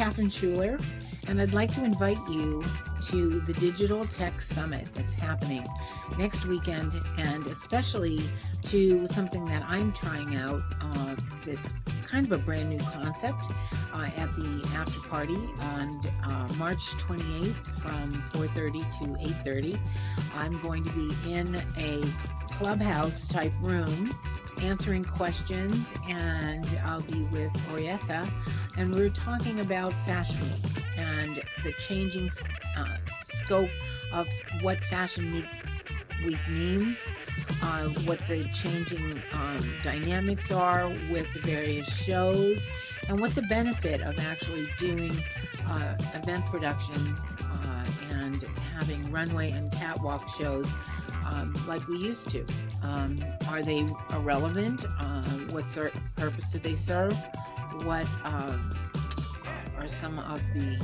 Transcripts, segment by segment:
Catherine Schuler, and I'd like to invite you to the Digital Tech Summit that's happening next weekend, and especially to something that I'm trying out that's kind of a brand new concept at the after party on March 28th from 4:30 to 8:30. I'm going to be in a clubhouse type room answering questions, and I'll be with Orietta, and we're talking about Fashion Week and the changing scope of what Fashion Week means, what the changing dynamics are with the various shows, and what the benefit of actually doing event production and having runway and catwalk shows like we used to. Are they irrelevant? What purpose do they serve? What are some of the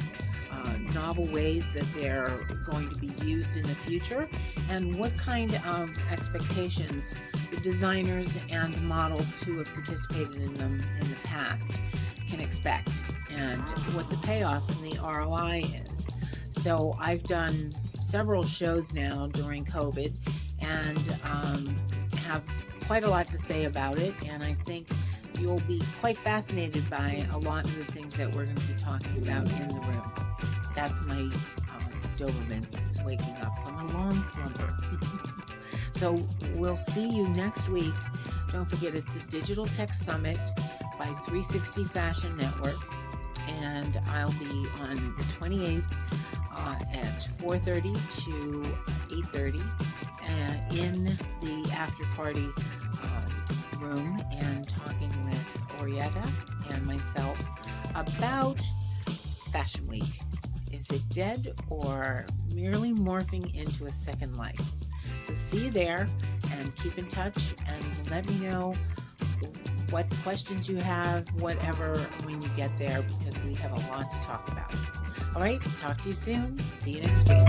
novel ways that they're going to be used in the future? And what kind of expectations the designers and the models who have participated in them in the past can expect, and what the payoff and the ROI is. So I've done several shows now during COVID, and have quite a lot to say about it, and I think you'll be quite fascinated by a lot of the things that we're going to be talking about in the room. That's my Doberman who's waking up from a long slumber. So we'll see you next week. Don't forget, it's the Digital Tech Summit by 360 Fashion Network, and I'll be on the 28th at 4:30 to 8:30 in the after party room, and talking with Orietta and myself about Fashion Week. Is it dead or merely morphing into a second life? So see you there, and keep in touch, and let me know what questions you have, whatever, when you get there, because we have a lot to talk about. All right, talk to you soon. See you next week.